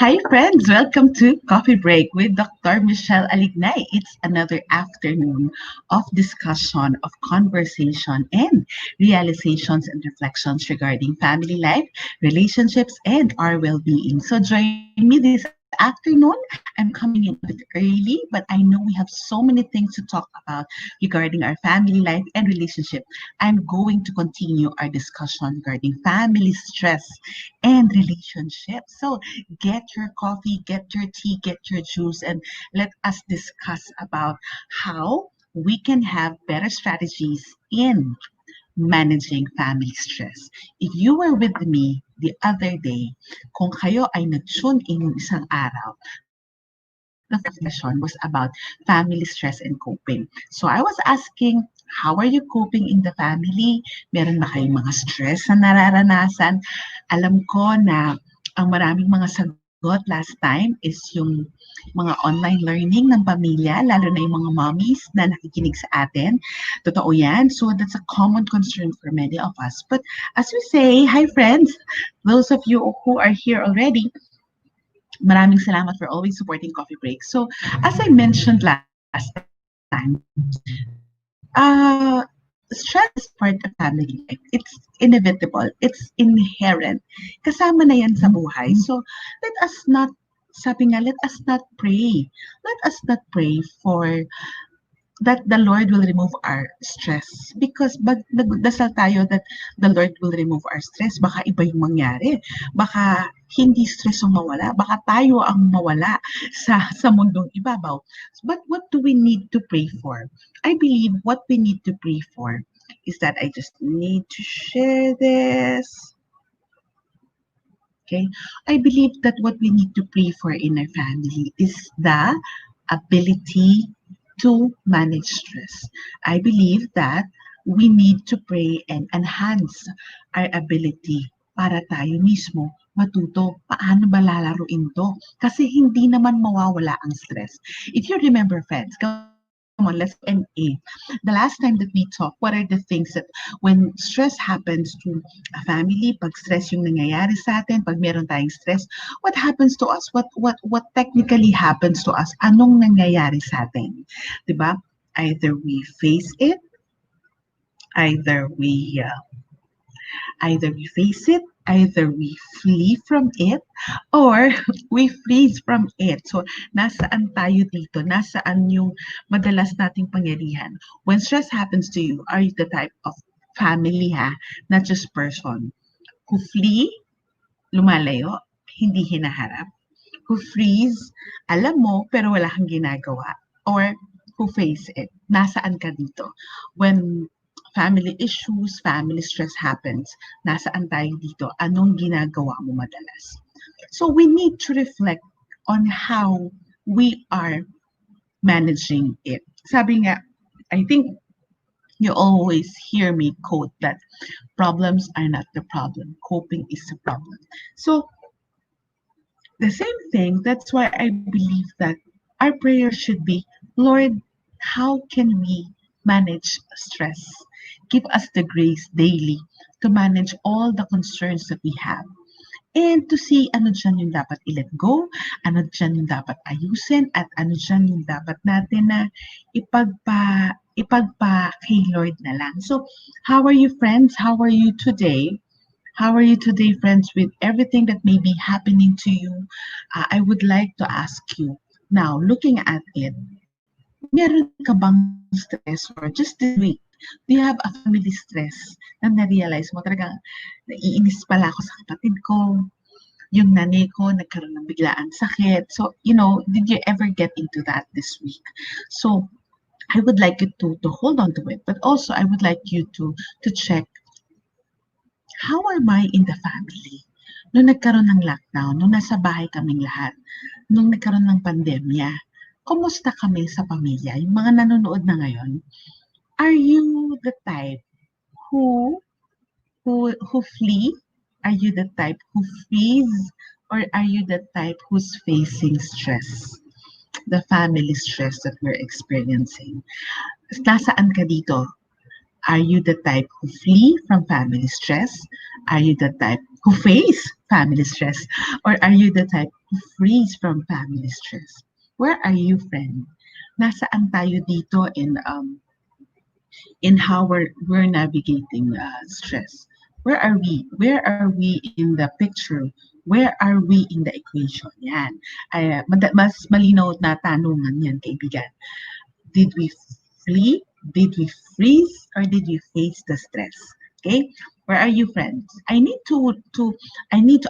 Hi, friends. Welcome to Coffee Break with Dr. Michele Alignay. It's another afternoon of discussion, of conversation, and realizations and reflections regarding family life, relationships, and our well being. So, join me this afternoon. I'm coming in a little bit early, but I know we have so many things to talk about regarding our family life and relationship. I'm going to continue our discussion regarding family stress and relationships. So, get your coffee, get your tea, get your juice, and let us discuss about how we can have better strategies in managing family stress. If you were with me the other day, kung kayo ay nag-tune in yung isang araw, the first session was about family stress and coping. So I was asking, how are you coping in the family? Meron ba kayong mga stress na nararanasan? Alam ko na ang maraming mga sagot last time is yung mga online learning ng pamilya, lalo na yung mga mommies na nakikinig sa atin. Totoo yan. So that's a common concern for many of us. But as we say, hi friends, those of you who are here already, maraming salamat for always supporting Coffee Break. So as I mentioned last time, stress is part of family life. It's inevitable. It's inherent. Kasama na yan sa buhay. So, let us not, sabi nga, let us not pray. Let us not pray for that the Lord will remove our stress. Because pag nagdasal tayo that the Lord will remove our stress, baka iba yung mangyari. Baka hindi stress ang mawala. Baka tayo ang mawala sa mundong ibabaw. But what do we need to pray for? I believe what we need to pray for is that I just need to share this. Okay. I believe that what we need to pray for in our family is the ability to manage stress. I believe that we need to pray and enhance our ability para tayo mismo matuto paano ba lalaruin to. Kasi hindi naman mawawala ang stress. If you remember, friends, come on, let's Q&A. The last time that we talked, what are the things that when stress happens to a family, pag stress yung nangyayari sa atin, pag meron tayong stress, what happens to us? What technically happens to us? Anong nangyayari sa atin? 'Di ba? Either we face it, either we uh, either we face it, either we flee from it, or we freeze from it. So, nasaan tayo dito? Nasaan yung madalas nating pangyarihan? When stress happens to you, are you the type of family not just person, who flee, lumalayo, hindi hinaharap? Who freeze, alam mo, pero wala kang ginagawa? Or who face it? Nasaan ka dito? When family issues, family stress happens, nasaan tayo dito? Anong ginagawa mo madalas? So we need to reflect on how we are managing it. Sabi nga, I think you always hear me quote that problems are not the problem, coping is the problem. So the same thing, that's why I believe that our prayer should be, Lord, how can we manage stress? Give us the grace daily to manage all the concerns that we have. And to see ano dyan yung dapat i-let go, ano dyan yung dapat ayusin, at ano dyan yung dapat natin na ipagpa kay Lord na lang. So, how are you, friends? How are you today? How are you today, friends, with everything that may be happening to you? I would like to ask you, now, looking at it, meron ka bang stress or just this week, do you have a family stress na na-realize mo talagang naiinis pala ako sa kapatid ko, yung nanay ko nagkaroon ng biglaan sakit. So, did you ever get into that this week? So, I would like you to hold on to it, but also I would like you to check, how am I in the family? Nung nagkaroon ng lockdown, nung nasa bahay kaming lahat, nung nagkaroon ng pandemya, kumusta kami sa pamilya? Yung mga nanonood na ngayon, are you the type who flee? Are you the type who freeze? Or are you the type who's facing stress? The family stress that we're experiencing. Nasaan ka dito? Are you the type who flee from family stress? Are you the type who face family stress? Or are you the type who freeze from family stress? Where are you, friend? Nasaan tayo dito in how we're navigating stress? Where are we? Where are we in the picture? Where are we in the equation? Yan. Mas malinaw na tanungan yan, kaibigan. Did we flee? Did we freeze? Or did we face the stress? Okay? Where are you, friends? I need to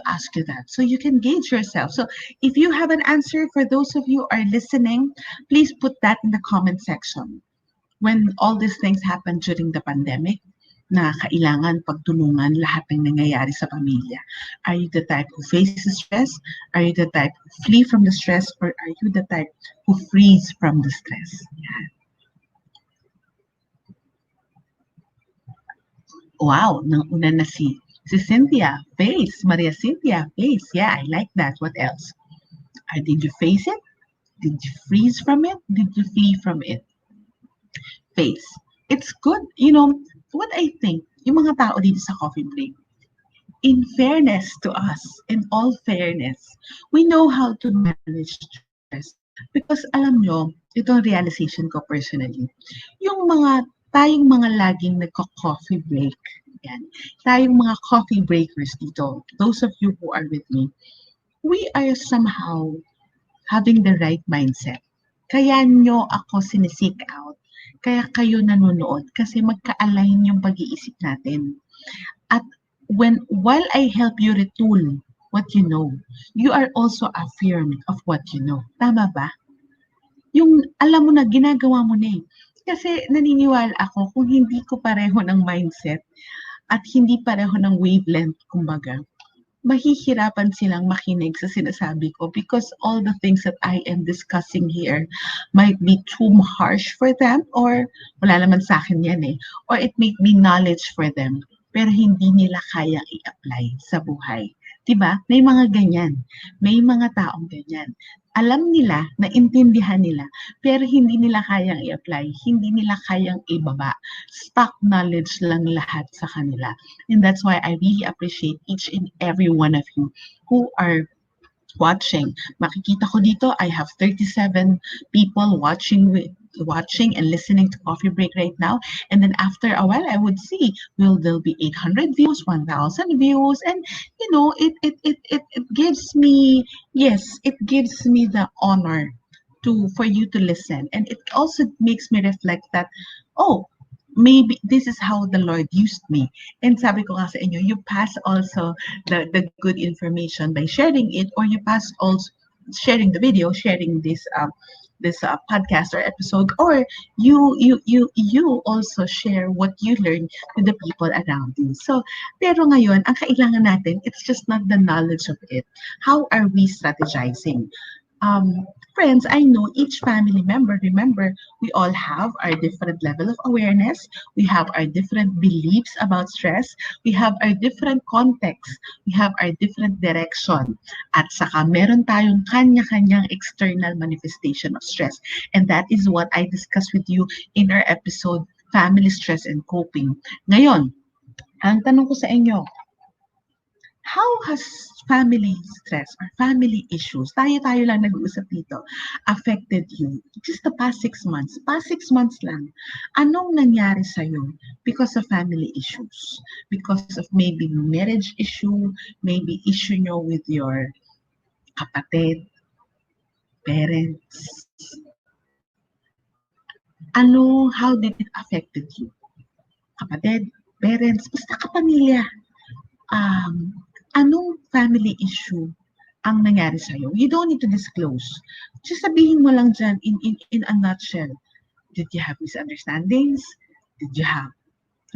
ask you that so you can gauge yourself. So if you have an answer for those of you who are listening, please put that in the comment section. When all these things happened during the pandemic, na kailangan pagtulungan lahat ng nangyayari sa pamilya. Are you the type who faces stress? Are you the type who flee from the stress? Or are you the type who freeze from the stress? Yan. Wow, nang una na si Cynthia, face. Maria Cynthia, face. Yeah, I like that. What else? Did you face it? Did you freeze from it? Did you flee from it? Face. It's good. What I think, yung mga tao dito sa coffee break, in fairness to us, in all fairness, we know how to manage stress. Because alam nyo, ito ang realization ko personally, tayong mga laging nagko-coffee break, yan, tayong mga coffee breakers dito, those of you who are with me, we are somehow having the right mindset. Kaya nyo ako sinisik out. Kaya kayo nanonood kasi magka-align yung pag-iisip natin. At while I help you retool what you know, you are also affirmed of what you know. Tama ba? Yung alam mo na, ginagawa mo na eh. Kasi naniniwala ako kung hindi ko pareho ng mindset at hindi pareho ng wavelength, kumbaga, mahihirapan silang makinig sa sinasabi ko because all the things that I am discussing here might be too harsh for them or wala naman sa akin yan eh. Or it may be knowledge for them pero hindi nila kayang i-apply sa buhay. Diba? May mga ganyan. May mga taong ganyan. Alam nila, naintindihan nila, pero hindi nila kayang i-apply, hindi nila kayang ibaba. Stock knowledge lang lahat sa kanila. And that's why I really appreciate each and every one of you who are watching. Makikita ko dito, I have 37 people watching and listening to Coffee Break right now. And then after a while, I would see, there'll be 800 views, 1,000 views. And, it gives me, yes, it gives me the honor for you to listen. And it also makes me reflect that, oh, maybe this is how the Lord used me. And sabi ko nga sa inyo, you pass also the good information by sharing it, or you pass also sharing the video, sharing this podcast or episode, or you also share what you learn to the people around you. So, pero ngayon, ang kailangan natin, it's just not the knowledge of it. How are we strategizing? Friends, I know each family member, remember, we all have our different level of awareness. We have our different beliefs about stress. We have our different context. We have our different direction. At saka meron tayong kanya-kanyang external manifestation of stress. And that is what I discussed with you in our episode, Family Stress and Coping. Ngayon, ang tanong ko sa inyo, how has family stress or family issues, tayo lang nag-uusap dito, affected you just the past 6 months? Past 6 months lang, anong nangyari sa'yo because of family issues? Because of maybe marriage issue, maybe issue nyo with your kapatid, parents. How did it affected you? Kapatid, parents, basta kapamilya. Anong family issue ang nangyari sa'yo? You don't need to disclose. Just sabihin mo lang dyan in a nutshell. Did you have misunderstandings? Did you have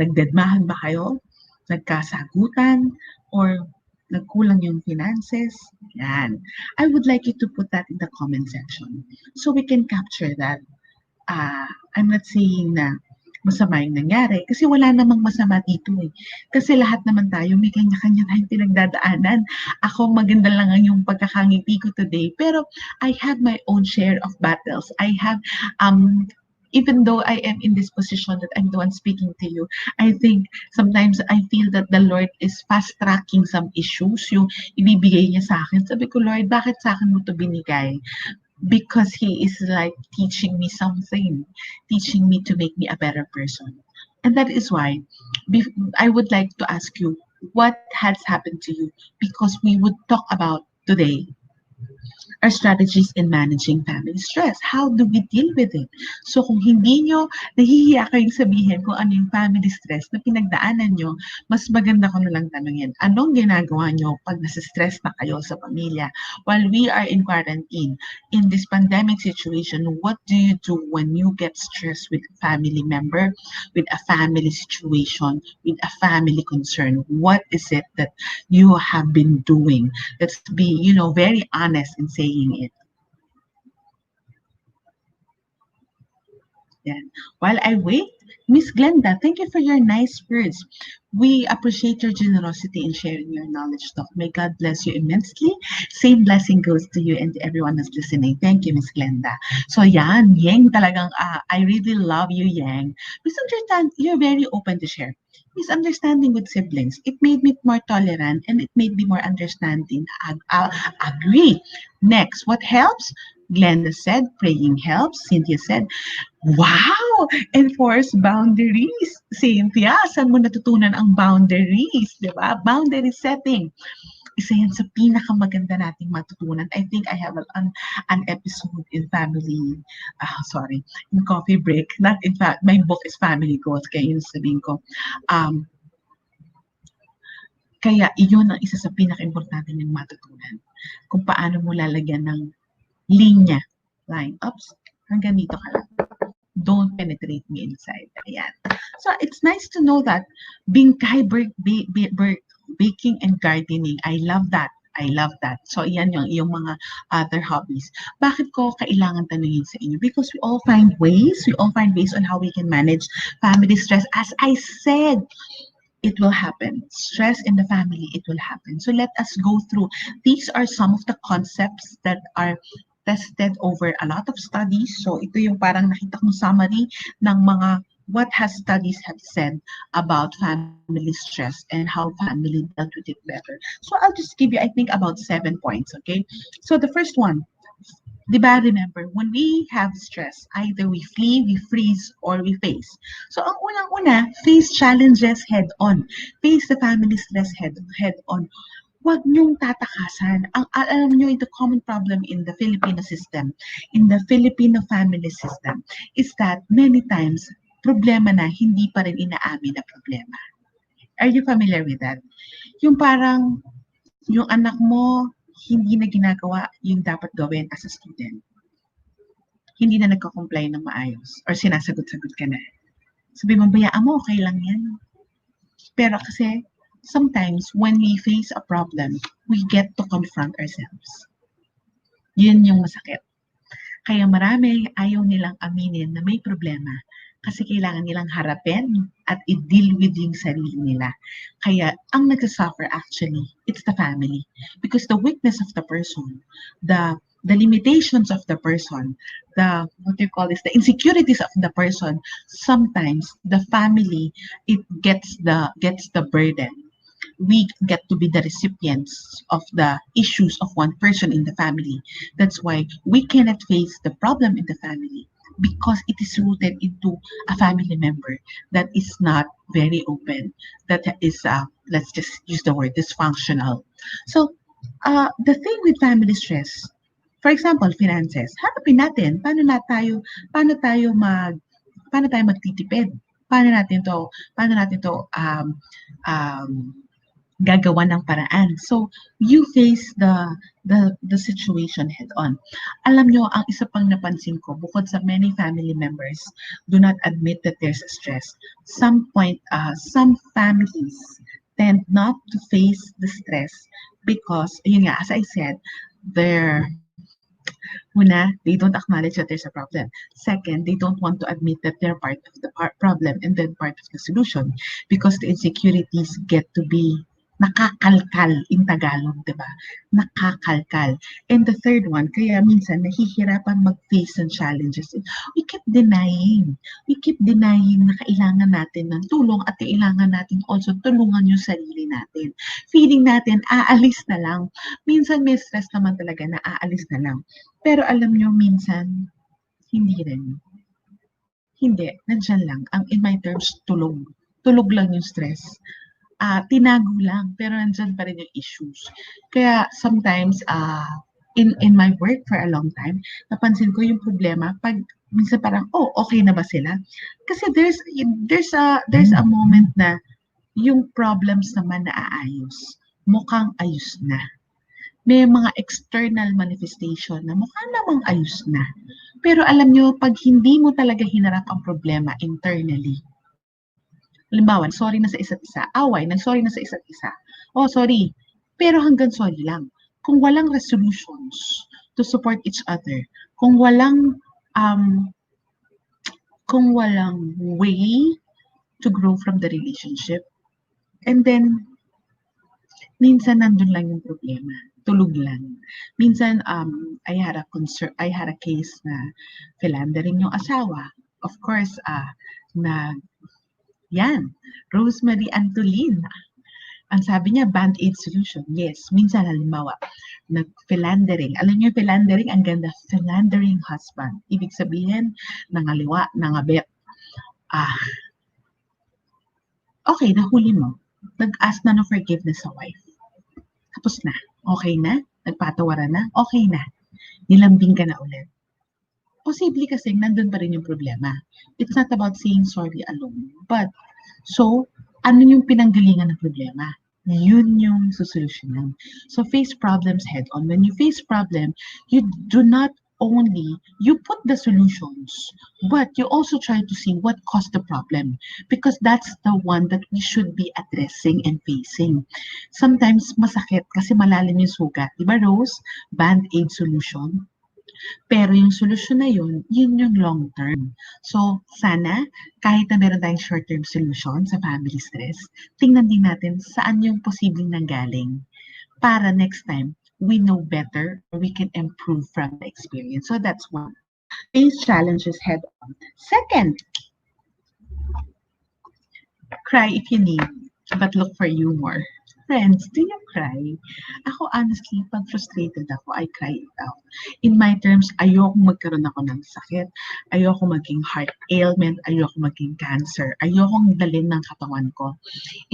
nagdedmahan ba kayo? Nagkasagutan? Or nagkulang yung finances? Yan. I would like you to put that in the comment section so we can capture that. I'm not saying na masama yung nangyari. Kasi wala namang masama dito eh. Kasi lahat naman tayo, may kanya-kanya tayong pinagdadaanan. Ako, maganda lang ang yung pagkakangiti ko today. Pero I have my own share of battles. I have even though I am in this position that I'm the one speaking to you, I think sometimes I feel that the Lord is fast-tracking some issues, yung ibibigay niya sa akin. Sabi ko, Lord, bakit sa akin mo to binigay? Because He is like teaching me something, teaching me to make me a better person. And that is why I would like to ask you, what has happened to you? Because we would talk about today our strategies in managing family stress. How do we deal with it? So kung hindi nyo, nahihiya kayong sabihin kung ano yung family stress na pinagdaanan nyo, mas maganda ko na lang tanungin, anong ginagawa nyo pag nasa-stress na kayo sa pamilya? While we are in quarantine, in this pandemic situation, what do you do when you get stressed with a family member, with a family situation, with a family concern? What is it that you have been doing? Let's be, very honest in saying it. Then, while I wait, Miss Glenda, thank you for your nice words. We appreciate your generosity in sharing your knowledge, Doc. May God bless you immensely. Same blessing goes to you and to everyone who's listening. Thank you, Miss Glenda. So yan, Yang talagang, I really love you, Yang. Misunderstand, you're very open to share. Misunderstanding with siblings, it made me more tolerant and it made me more understanding. I'll agree. Next, what helps? Glenda said, praying helps. Cynthia said, wow! Enforce boundaries. Cynthia, saan mo natutunan ang boundaries? Di ba? Boundary setting. Isa yan sa pinakamaganda nating matutunan. I think I have an episode in family, in coffee break. Not in fact, my book is Family Goals. Kaya yun sabihin ko. Kaya iyon ang isa sa pinaka-importante niyong matutunan. Kung paano mo lalagyan ng linya. Line. Oops, hanggang dito ka lang. Don't penetrate me inside. Ayan. So it's nice to know that being baking and gardening, I love that. I love that. So, iyan yung mga other hobbies. Bakit ko kailangan tanungin sa inyo? Because we all find ways on how we can manage family stress. As I said, it will happen. Stress in the family, it will happen. So let us go through. These are some of the concepts that are tested over a lot of studies. So ito yung parang nakita kong summary ng mga what has studies have said about family stress and how family dealt with it better. So I'll just give you, I think, about 7 points, okay? So the first one, di ba, remember, when we have stress, either we flee, we freeze, or we face. So ang unang-una, face challenges head-on. Face the family stress head-on. Huwag niyong tatakasan. Alam niyo, the common problem in the Filipino system, in the Filipino family system, is that many times, problema na, hindi pa rin inaamin na problema. Are you familiar with that? Yung parang, yung anak mo, hindi na ginagawa yung dapat gawin as a student. Hindi na nagko-comply ng maayos or sinasagot-sagot ka na. Sabi mo, bayaan mo, okay lang yan. Pero kasi, sometimes when we face a problem, we get to confront ourselves. Yun yung masakit. Kaya marami ayaw nilang aminin na may problema kasi kailangan nilang harapin at i-deal with yung sarili nila. Kaya ang nagsasuffer actually, it's the family. Because the weakness of the person, the limitations of the person, the insecurities of the person, sometimes the family, it gets the burden. We get to be the recipients of the issues of one person in the family. That's why we cannot face the problem in the family because it is rooted into a family member that is not very open, that is, let's just use the word dysfunctional. So, the thing with family stress, for example, finances, hanapin natin, paano tayo magtitipid? Paano natin to gagawa ng paraan. So, you face the situation head on. Alam nyo, ang isa pang napansin ko, bukod sa many family members do not admit that there's stress, some families tend not to face the stress because, yun nga, as I said, they don't acknowledge that there's a problem. Second, they don't want to admit that they're part of the problem and then part of the solution because the insecurities get to be nakakalkal in Tagalog, 'di ba? Nakakalkal. And the third one, kaya minsan nahihirapan mag-face ng challenges, we keep denying. We keep denying na kailangan natin ng tulong at kailangan natin also tulungan yung sarili natin. Feeling natin aalis na lang. Minsan may stress naman talaga na aalis na lang. Pero alam niyo minsan, hindi rin. Hindi, nandiyan lang. Ang in my terms, tulog. Tulog lang yung stress. Tinago lang, pero nandiyan pa rin yung issues. Kaya sometimes, in my work for a long time, napansin ko yung problema pag minsan parang, oh, okay na ba sila? Kasi there's a moment na yung problems naman na aayos. Mukhang ayos na. May mga external manifestation na mukha namang ayos na. Pero alam nyo, pag hindi mo talaga hinarap ang problema internally, halimbawa, sorry na sa isa't isa, away, nag-sorry na sa isa't isa. Oh, sorry. Pero hanggang sorry lang. Kung walang resolutions to support each other, kung walang um, way to grow from the relationship, and then minsan nandun lang yung problema. Tulog lang. Minsan, I had a case na philandering yung asawa. Of course, na yan, Rosemary Antolin. Ang sabi niya, band-aid solution. Yes, minsan halimbawa, nag-philandering. Alam niyo, philandering, ang ganda, philandering husband. Ibig sabihin, nangaliwa, nangabet. Okay, nahuli mo. Nag-ask na ng forgiveness sa wife. Tapos na. Okay na? Nagpatawaran na? Okay na. Nilambing ka na ulit. Posible kasi nandun pa rin yung problema. It's not about saying sorry alone. But, so, ano yung pinanggalingan ng problema? Yun yung susolusyonan. So, face problems head on. When you face problem, you do not only, you put the solutions, but you also try to see what caused the problem. Because that's the one that we should be addressing and facing. Sometimes, masakit kasi malalim yung sugat. Diba, Rose? Band-aid solution. Pero yung solusyon na yun, yun yung long term. So, sana, kahit na meron tayong short-term solution sa family stress, tingnan din natin saan yung posibleng nanggaling para next time, we know better, we can improve from the experience. So that's one. Face challenges head on. Second, cry if you need, but look for humor. Friends, do you cry? Ako honestly, pag frustrated ako, I cry it out. In my terms, ayoko magkaroon ako ng sakit, ayoko maging heart ailment, ayoko maging cancer, ayokong dalhin ng katawan ko.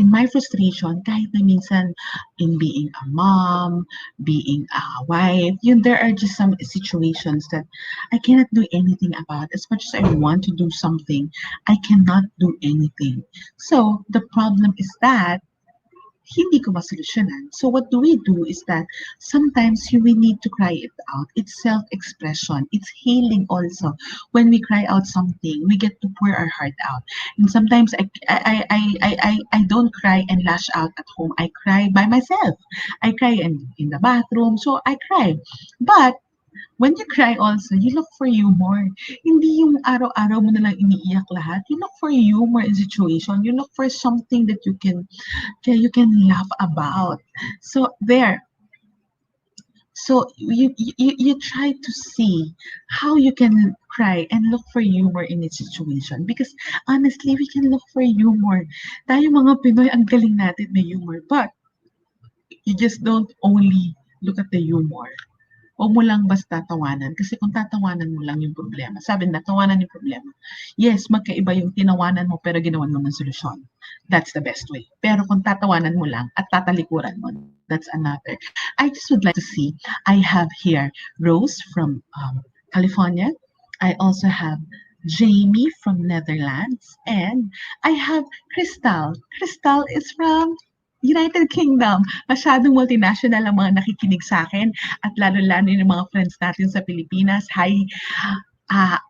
In my frustration, kahit na minsan in being a mom, being a wife, there are just some situations that I cannot do anything about. As much as I want to do something, I cannot do anything. So, the problem is that hindi ko masolusyonan. So what do we do is that sometimes we need to cry it out. It's self-expression. It's healing also. When we cry out something, we get to pour our heart out. And sometimes I don't cry and lash out at home. I cry by myself. I cry in the bathroom. So I cry. But when you cry also, you look for humor. Hindi yung araw-araw mo na lang iniiyak lahat. You look for humor in situation. You look for something that you can laugh about. So there. So you try to see how you can cry and look for humor in each situation. Because honestly, we can look for humor. Tayo mga Pinoy, ang galing natin may humor. But you just don't only look at the humor. Huwag mo lang basta tawanan. Kasi kung tatawanan mo lang yung problema, sabi na, tawanan yung problema. Yes, magkaiba yung tinawanan mo pero ginawan mo ng solusyon. That's the best way. Pero kung tatawanan mo lang at tatalikuran mo, that's another. I just would like to see, I have here Rose from California. I also have Jamie from Netherlands. And I have Crystal. Crystal is from United Kingdom. Masyadong multinational ang mga nakikinig sa akin at lalo-lalo yung mga friends natin sa Pilipinas. Hi,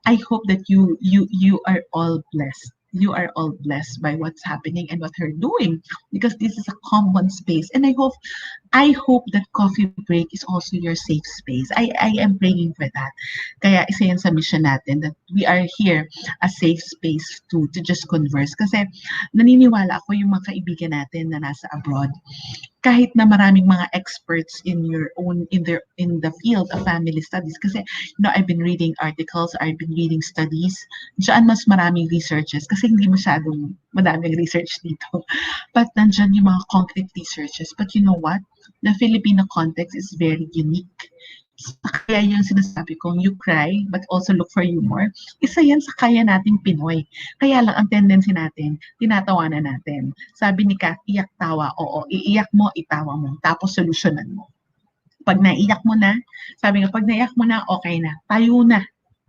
I hope that you are all blessed. You are all blessed by what's happening and what you're doing because this is a common space. And I hope I hope that coffee break is also your safe space. I am praying for that. Kaya isa yan sa mission natin that we are here a safe space to just converse. Kasi naniniwala ako yung mga kaibigan natin na nasa abroad, kahit na maraming mga experts in your own in the field of family studies kasi I've been reading articles, I've been reading studies, diyan mas maraming researches kasi hindi masyadong madaming research dito. But nandiyan yung mga concrete researches. But you know what? The Filipino context is very unique. Kaya yung sinasabi kong you cry but also look for humor, isa yan sa kaya nating Pinoy. Kaya lang ang tendency natin, tinatawanan natin. Sabi ni Kat, iyak tawa, oo, iiyak mo, itawa mo, tapos solusyonan mo. Pag naiyak mo na, sabi nga, pag naiyak mo na, okay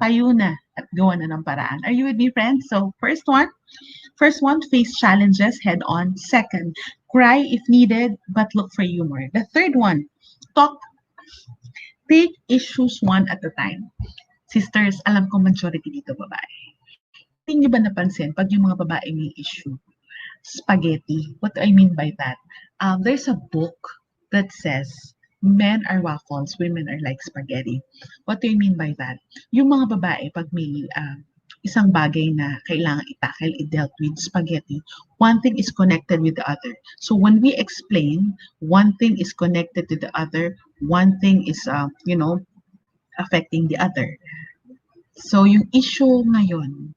tayo na, at gawa na ng paraan. Are you with me, friends? So, first one, face challenges head on. Second, cry if needed, but look for humor. The third one, talk take issues one at a time. Sisters, alam ko majority dito babae. Hindi niyo ba napansin pag yung mga babae may issue? Spaghetti. What do I mean by that? There's a book that says men are waffles, women are like spaghetti. What do you mean by that? Yung mga babae, pag may isang bagay na kailangan i-tackle, i-dealt with spaghetti, one thing is connected with the other. So when we explain, one thing is connected to the other, one thing is, affecting the other. So yung issue ngayon,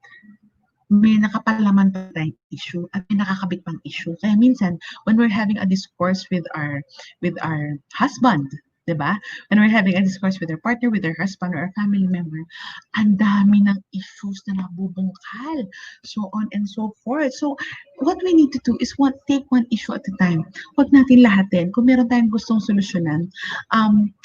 may nakapalaman pa tayong issue at may nakakabit pang issue. Kaya minsan, when we're having a discourse with our husband, 'di ba? When we're having a discourse with our partner, with our husband or our family member, ang dami ng issues na nabubungkal, so on and so forth. So, what we need to do is take one issue at a time. Huwag natin lahatin. Kung meron tayong gustong solusyonan,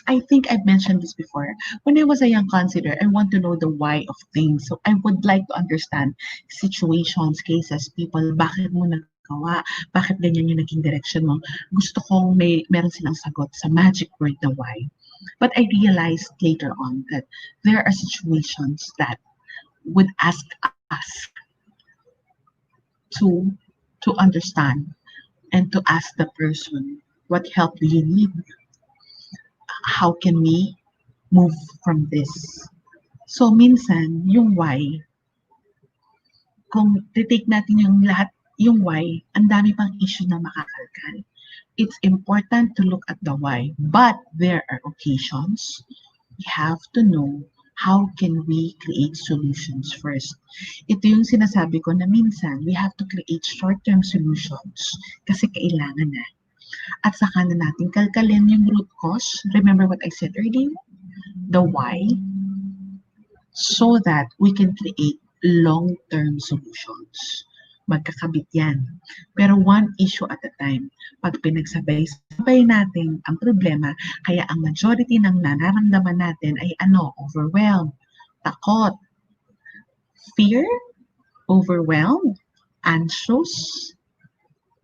I think I've mentioned this before. When I was a young counselor, I want to know the why of things. So I would like to understand situations, cases, people, bakit mo nagawa, bakit ganyan yung naging direction mo. Gusto kong meron silang sagot sa magic word na why. But I realized later on that there are situations that would ask us to to understand and to ask the person, what help do you need? How can we move from this? So minsan, yung why, kung titake natin yung why, ang dami pang issue na makakalkal. It's important to look at the why, but there are occasions we have to know how can we create solutions first. Ito yung sinasabi ko na minsan we have to create short-term solutions kasi kailangan na. At saka na natin kalkalin yung root cause. Remember what I said earlier? The why, so that we can create long-term solutions. Magkakabit yan. Pero one issue at a time. Pag pinagsabay-sabay natin ang problema, kaya ang majority ng nararamdaman natin ay overwhelmed, takot, fear, overwhelmed, anxious,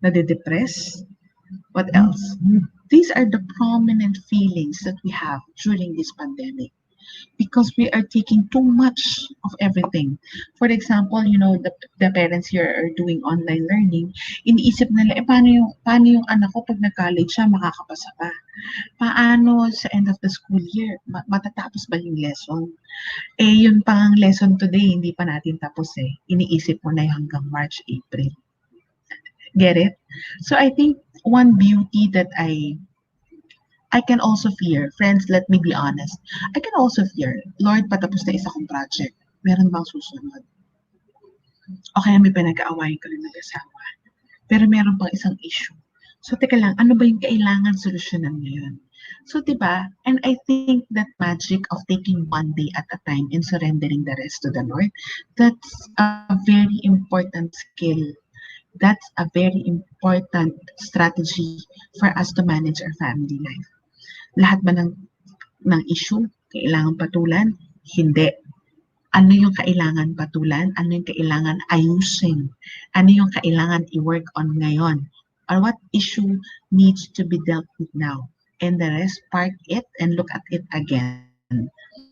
nade-depress. What else? These are the prominent feelings that we have during this pandemic because we are taking too much of everything. For example, the parents here are doing online learning. Iniisip nila, paano yung anak ko pag nag-college siya, makakapasa pa? Paano sa end of the school year? Matatapos ba yung lesson? Yun pang lesson today, hindi pa natin tapos eh. Iniisip mo na yung hanggang March, April. Get it? So I think one beauty that I can also fear, friends, let me be honest. I can also fear, Lord, patapos na isa kong project. Meron bang susunod? O kaya may pinag-aawayan ka rin mag-asawa. Pero meron pang isang issue. So, teka lang, ano ba yung kailangan solusyonan ngayon? So, diba? And I think that magic of taking one day at a time and surrendering the rest to the Lord, that's a very important skill. That's a very important strategy for us to manage our family life. Lahat ba ng issue kailangan patulan? Hindi. Ano yung kailangan patulan? Ano yung kailangan ayusin? Ano yung kailangan i-work on ngayon? Or what issue needs to be dealt with now? And the rest, park it and look at it again.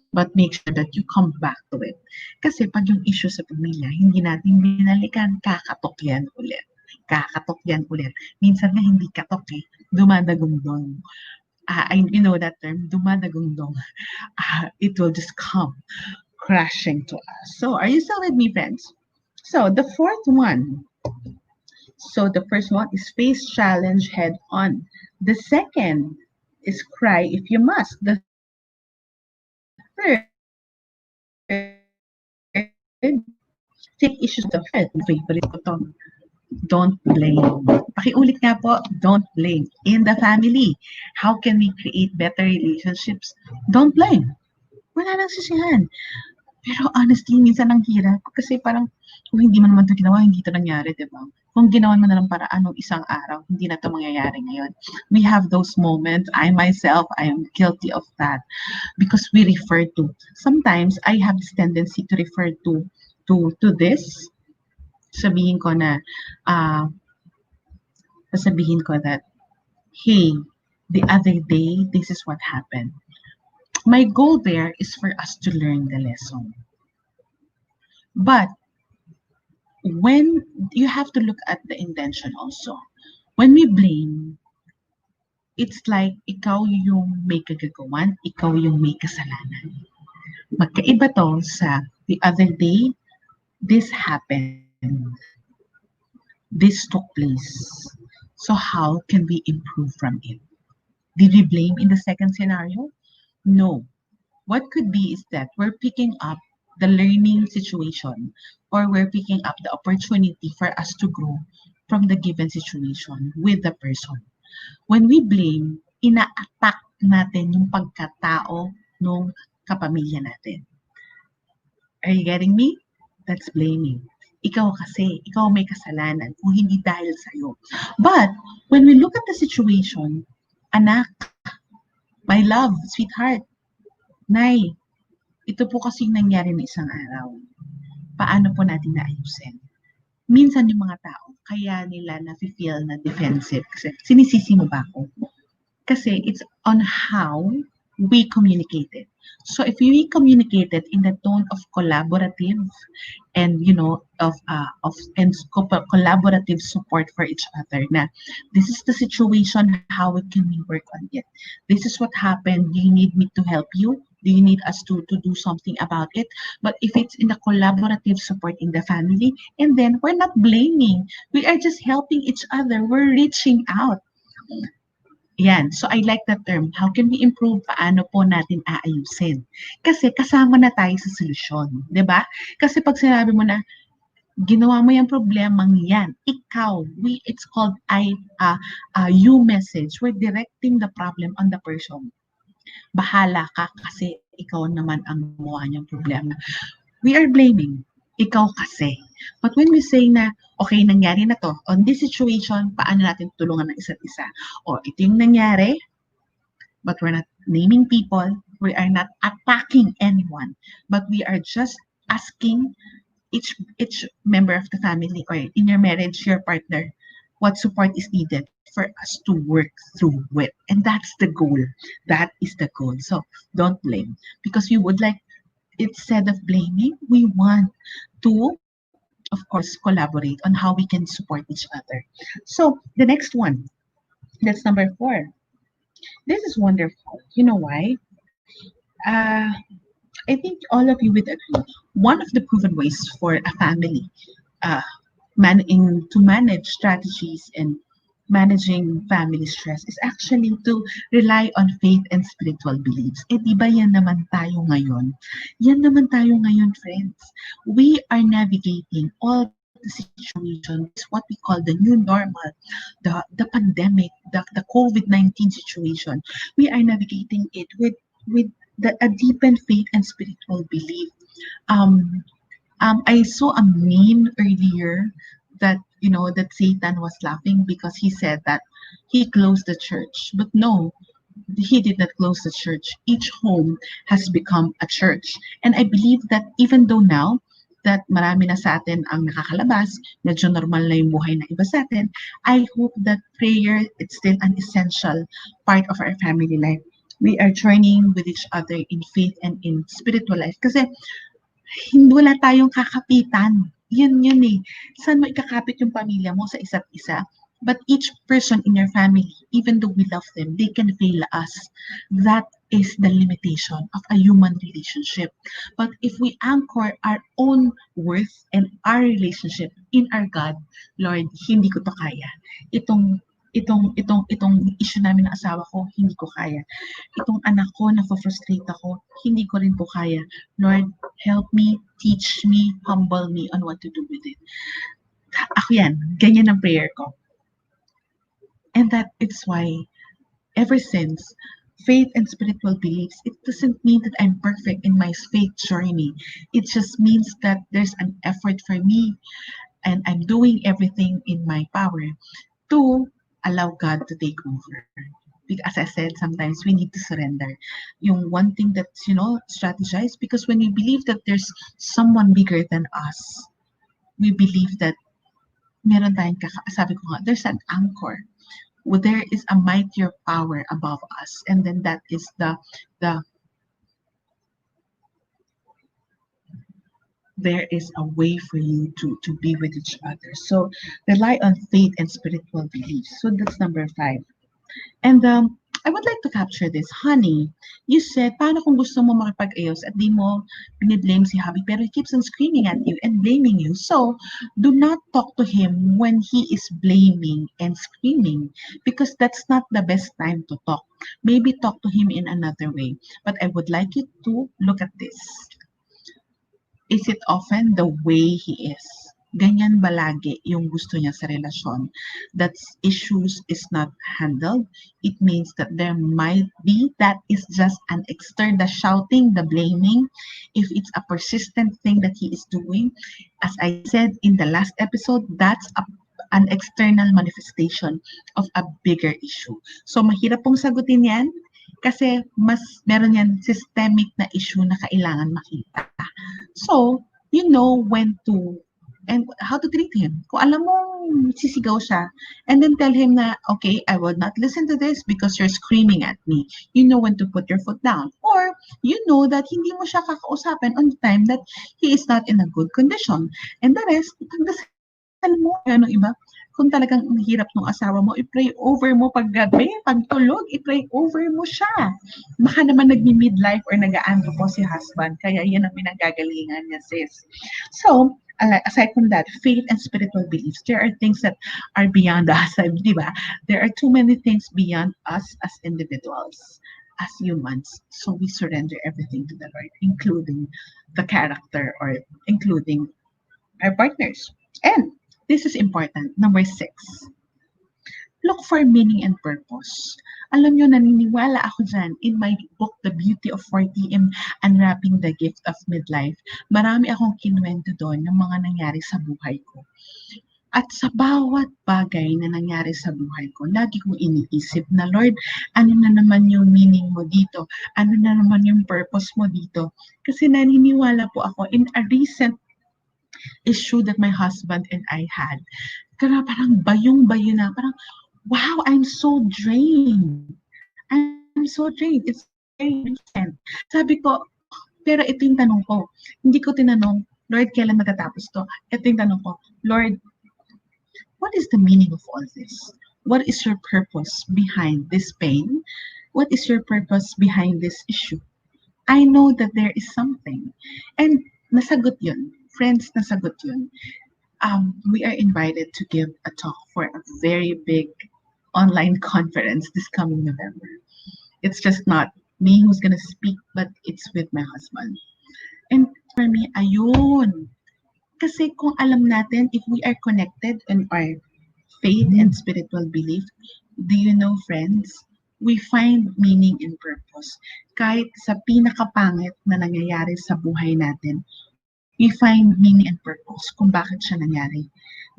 But make sure that you come back to it. Kasi pag yung issue sa pamilya, hindi natin binalikan, kakatok yan ulit. magkakatok yan ulit. Minsan nga hindi katok eh, dumadagundong. You know that term, dumadagundong. It will just come crashing to us. So are you still with me, friends? So the fourth one. So the first one is face challenge head on. The second is cry if you must. The third, take issues to the head. Favorite ko to. Don't blame. Pakiulit nga po, don't blame. In the family, how can we create better relationships? Don't blame. Wala nang sisihan. Pero honestly, minsan ang hirap kasi parang kung hindi mo naman ito ginawa, hindi ito nangyari, di ba? Kung ginawan mo na lang para anong isang araw, hindi na ito mangyayari ngayon. We have those moments. I myself, I am guilty of that because we refer to. Sometimes I have this tendency to refer to this. Sabihin ko na, uh, sasabihin ko that, hey, the other day, this is what happened. My goal there is for us to learn the lesson. But when you have to look at the intention also. When we blame, it's like ikaw yung may kagagawan, ikaw yung may kasalanan. Magkaiba to sa the other day, this happened. This took place. So how can we improve from it? Did we blame in the second scenario? No. What could be is that we're picking up the learning situation or we're picking up the opportunity for us to grow from the given situation with the person. When we blame, ina-attack natin yung pagkatao nung kapamilya natin. Are you getting me? That's blaming. Ikaw kasi, ikaw may kasalanan kung hindi dahil sa'yo. But when we look at the situation, anak, my love, sweetheart, nay, ito po kasing nangyari na isang araw. Paano po natin naayusin? Minsan yung mga tao, kaya nila na-feel na defensive. Kasi sinisisi mo ba ako? Kasi it's on how we communicate it. So if we communicate it in the tone of collaborative and collaborative support for each other, na this is the situation, how can we work on it? This is what happened. Do you need me to help you? Do you need us to do something about it? But if it's in a collaborative support in the family, and then we're not blaming. We are just helping each other. We're reaching out. Yan. So I like that term. How can we improve? Paano po natin aayusin? Kasi kasama na tayo sa solusyon. 'Di ba? Kasi pag sinabi mo na, ginawa mo yung problemang yan, ikaw, it's called you message. We're directing the problem on the person. Bahala ka kasi ikaw naman ang gumawa niyang problema. We are blaming. Ikaw kasi. But when we say na, okay, nangyari na to, on this situation, paano natin tulungan ng isa't isa? O, ito yung nangyari, but we're not naming people, we are not attacking anyone, but we are just asking each member of the family or in your marriage, your partner, what support is needed for us to work through with. And that's the goal. That is the goal. So don't blame because we would like, instead of blaming, we want to, of course, collaborate on how we can support each other. So the next one, that's number 4. This is wonderful. You know why? Uh, I think all of you would agree. One of the proven ways for a family uh, to manage strategies and managing family stress is actually to rely on faith and spiritual beliefs. Eh, di ba yan naman tayo ngayon? Yan naman tayo ngayon, friends. We are navigating all the situation. This is what we call the new normal, the pandemic, the COVID-19 situation. We are navigating it with a deepened faith and spiritual belief. Um, I saw a meme earlier that that Satan was laughing because he said that he closed the church. But no, he did not close the church. Each home has become a church. And I believe that even though now that marami na sa atin ang nakakalabas, medyo normal na yung buhay na iba sa atin, I hope that prayer is still an essential part of our family life. We are joining with each other in faith and in spiritual life. Kasi hindi wala tayong kakapitan. yun eh. Saan mo ikakapit yung pamilya mo sa isa't isa? But each person in your family, even though we love them, they can fail us. That is the limitation of a human relationship. But if we anchor our own worth and our relationship in our God, Lord, hindi ko to kaya. Itong issue namin ng asawa ko, hindi ko kaya. Itong anak ko, na-frustrate ako, hindi ko rin po kaya. Lord, help me, teach me, humble me on what to do with it. Ako yan, ganyan ang prayer ko. And that it's why, ever since, faith and spiritual beliefs, it doesn't mean that I'm perfect in my faith journey. It just means that there's an effort for me and I'm doing everything in my power to allow God to take over. Because as I said, sometimes we need to surrender. Yung one thing that's, strategize, because when we believe that there's someone bigger than us, we believe that meron tayong sabi ko nga, there's an anchor. There is a mightier power above us. And then that is the there is a way for you to be with each other. So rely on faith and spiritual beliefs. So that's number 5. And I would like to capture this. Honey, you said, paano kung gusto mo makipag-ayos at di mo biniblame si hubby pero he keeps on screaming at you and blaming you. So, do not talk to him when he is blaming and screaming because that's not the best time to talk. Maybe talk to him in another way. But I would like you to look at this. Is it often the way he is? Ganyan ba lagi yung gusto niya sa relasyon? That issues is not handled. It means that there might be that is just an external, the shouting, the blaming. If it's a persistent thing that he is doing, as I said in the last episode, that's an external manifestation of a bigger issue. So mahirap pong sagutin yan kasi mas meron yan systemic na issue na kailangan makita. So, you know when to and how to treat him. Kung alam mo sisigaw siya, and then tell him na, okay, I will not listen to this because you're screaming at me. You know when to put your foot down. Or, you know that hindi mo siya kakausapin on the time that he is not in a good condition. And the rest, pagdasal mo, ano iba, kung talagang ang hirap ng asawa mo, i-pray over mo paggabi, pagtulog, i-pray over mo siya. Baka naman nagmi-midlife or nag-aano po si husband, kaya yan ang pinanggagalingan niya, sis. So, aside from that, faith and spiritual beliefs, there are things that are beyond us, di ba? There are too many things beyond us as individuals, as humans. So we surrender everything to the Lord, including the character or including our partners. And this is important. Number 6, look for meaning and purpose. Alam nyo, naniniwala ako dyan in my book, The Beauty of 40 and Unwrapping the Gift of Midlife. Marami akong kinuwento doon ng mga nangyari sa buhay ko. At sa bawat bagay na nangyari sa buhay ko, lagi kong iniisip na, Lord, ano na naman yung meaning mo dito? Ano na naman yung purpose mo dito? Kasi naniniwala po ako in a recent issue that my husband and I had. Kaya parang bayong-bayo na, parang, wow, I'm so drained. I'm so drained. It's very recent. Sabi ko, pero ito yung tanong ko. Hindi ko tinanong, Lord, kailan matatapos to? Ito yung tanong ko, Lord, what is the meaning of all this? What is your purpose behind this pain? What is your purpose behind this issue? I know that there is something. And nasagot yun. Friends, nasagot yun. We are invited to give a talk for a very big online conference this coming November. It's just not me who's gonna speak, but it's with my husband. And for me, ayun. Kasi kung alam natin, if we are connected in our faith and spiritual belief, do you know, friends, we find meaning and purpose. Kahit sa pinakapangit na nangyayari sa buhay natin, we find meaning and purpose kung bakit siya nangyari.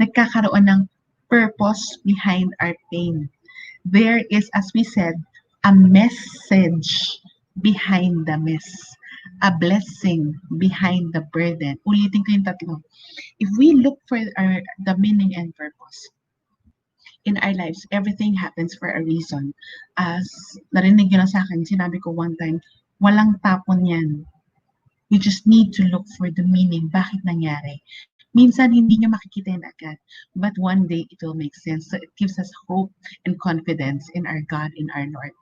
Nagkakaroon ng purpose behind our pain. There is, as we said, a message behind the mess. A blessing behind the burden. Ulitin ko yung tatlo. If we look for the meaning and purpose in our lives, everything happens for a reason. As narinig nyo na sa akin, sinabi ko one time, walang tapon yan. We just need to look for the meaning. Bakit nangyari? Minsan hindi niyo makikita yan agad, but one day it will make sense. So it gives us hope and confidence in our God, in our Lord.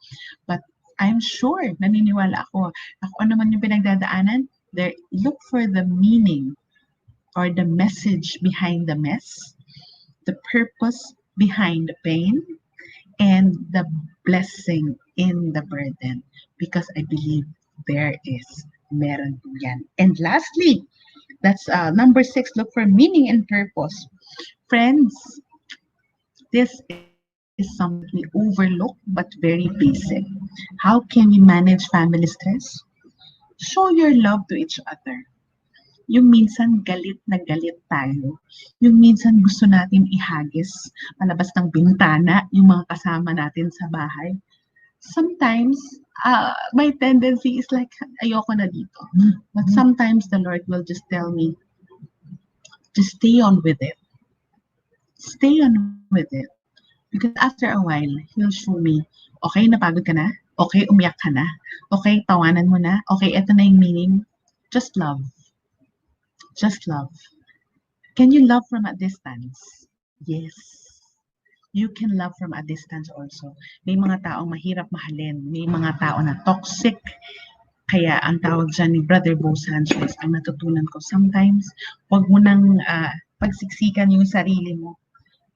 But I'm sure, naniniwala ako ano man yung pinagdadaanan, there, look for the meaning or the message behind the mess, the purpose behind the pain, and the blessing in the burden. Because I believe there is meron po yan. And lastly, that's number 6, look for meaning and purpose. Friends, this is something that we overlook but very basic. How can we manage family stress? Show your love to each other. Yung minsan galit na galit tayo. Yung minsan gusto natin ihagis palabas ng bintana yung mga kasama natin sa bahay. Sometimes, my tendency is like, ayoko na dito. But sometimes the Lord will just tell me, just stay on with it. Stay on with it. Because after a while, He'll show me, okay, napagod ka na? Okay, umiyak ka na? Okay, tawanan mo na? Okay, eto na yung meaning. Just love. Just love. Can you love from a distance? Yes. You can love from a distance also. May mga taong mahirap mahalin. May mga tao na toxic. Kaya ang tawag dyan ni Brother Bo Sanchez, ang natutunan ko, sometimes, wag mo nang pagsiksikan yung sarili mo.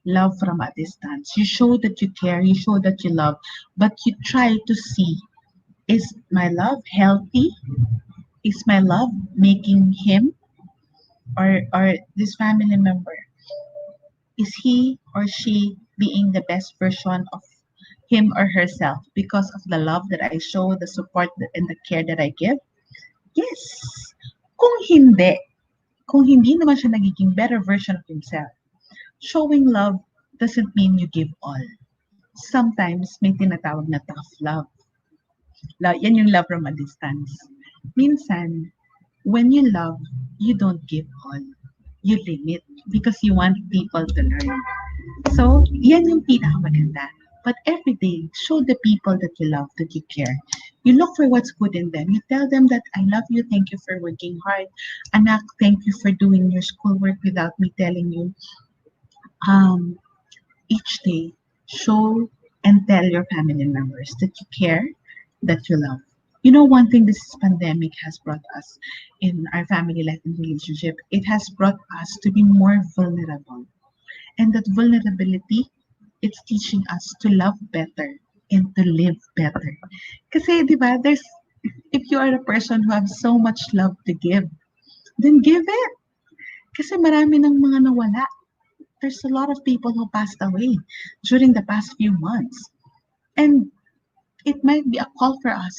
Love from a distance. You show that you care, you show that you love, but you try to see, is my love healthy? Is my love making him or this family member, is he or she being the best version of him or herself because of the love that I show, the support and the care that I give? Yes. Kung hindi naman siya nagiging better version of himself, showing love doesn't mean you give all. Sometimes may tinatawag na tough love. Yan yung love from a distance. Minsan, when you love, you don't give all. You limit because you want people to learn. So, yan yung pinakamaganda. But every day, show the people that you love, that you care. You look for what's good in them. You tell them that I love you, thank you for working hard. Anak, thank you for doing your schoolwork without me telling you. Each day, show and tell your family members that you care, that you love. You know, one thing this pandemic has brought us in our family life and relationship, it has brought us to be more vulnerable. And that vulnerability, it's teaching us to love better and to live better. Kasi, di ba, if you are a person who has so much love to give, then give it. Kasi marami ng mga nawala. There's a lot of people who passed away during the past few months. And it might be a call for us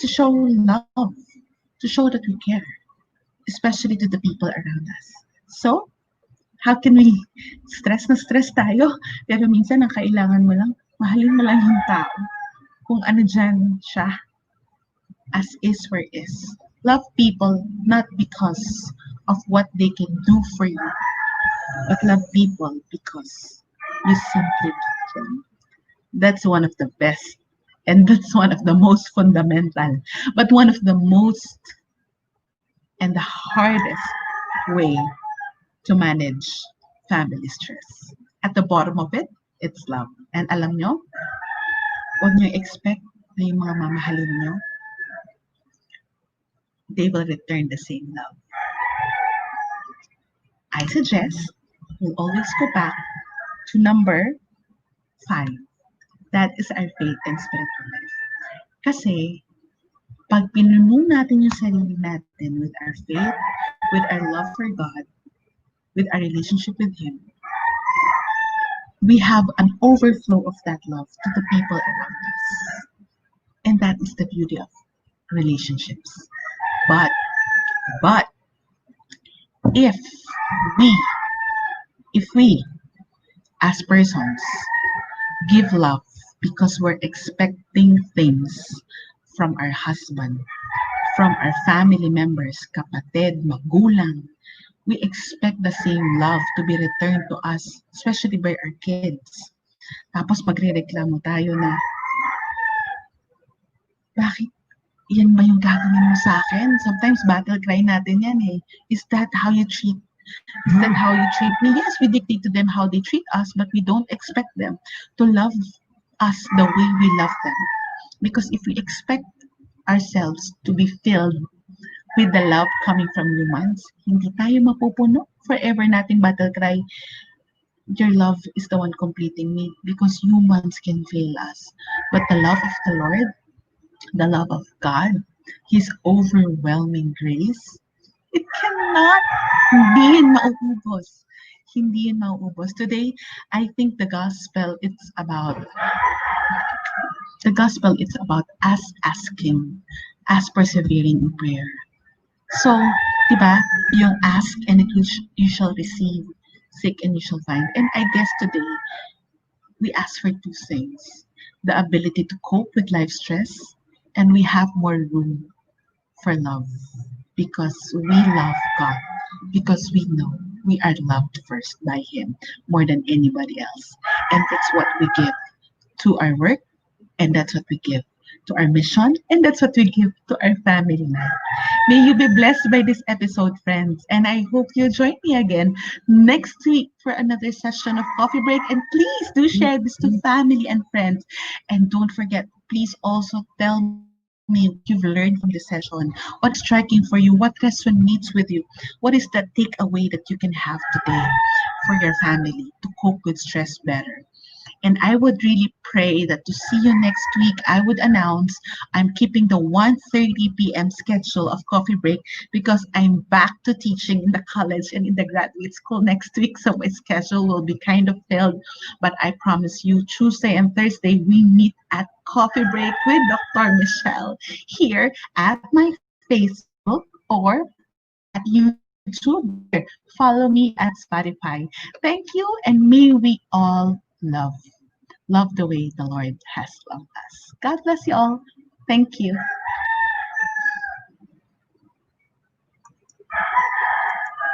to show love, to show that we care, especially to the people around us. So, how can we stress na stress tayo? Pero minsan ang kailangan mo lang, mahalin mo lang yung tao. Kung ano dyan siya, as is where is. Love people not because of what they can do for you, but love people because you simply love them. That's one of the best, and that's one of the most fundamental, but one of the most and the hardest way to manage family stress. At the bottom of it, it's love. And alam nyo, huwag nyo expect na yung mga mamahalin nyo, they will return the same love. I suggest we'll always go back to number 5. That is our faith and spiritual life. Kasi, pag pinuno natin yung sarili natin with our faith, with our love for God, with our relationship with Him, we have an overflow of that love to the people around us. And that is the beauty of relationships. But, if we, as persons, give love because we're expecting things from our husband, from our family members, kapatid, magulang, we expect the same love to be returned to us, especially by our kids. Tapos magre-reklamo tayo na, bakit yan ba yung gagawin mo sa akin? Sometimes battle cry natin yan eh. Is that how you treat Is that how you treat me? Yes, we dictate to them how they treat us, but we don't expect them to love us the way we love them. Because if we expect ourselves to be filled with the love coming from humans, hindi tayo mapupuno. Forever nating battle cry, your love is the one completing me because humans can fail us. But the love of the Lord, the love of God, His overwhelming grace, it cannot hindi yan mauubos. Hindi yan mauubos. Today, I think the gospel it's about us asking, us persevering in prayer. So, 'di ba, yung ask and you shall receive, seek and you shall find. And I guess today we ask for two things: the ability to cope with life stress, and we have more room for love because we love God, because we know we are loved first by Him more than anybody else. And that's what we give to our work, and that's what we give to our mission, and that's what we give to our family life. May you be blessed by this episode, friends, and I hope you join me again next week for another session of Coffee Break. And please do share this to family and friends. And don't forget, please also tell me what you've learned from this session, what is striking for you, what resonates with you, what is the takeaway that you can have today for your family to cope with stress better. And I would really pray that to see you next week, I would announce I'm keeping the 1:30 p.m. schedule of Coffee Break because I'm back to teaching in the college and in the graduate school next week. So my schedule will be kind of filled. But I promise you, Tuesday and Thursday, we meet at Coffee Break with Dr. Michelle here at my Facebook or at YouTube, or follow me at Spotify. Thank you, and may we all love the way the Lord has loved us. God bless you all. Thank you.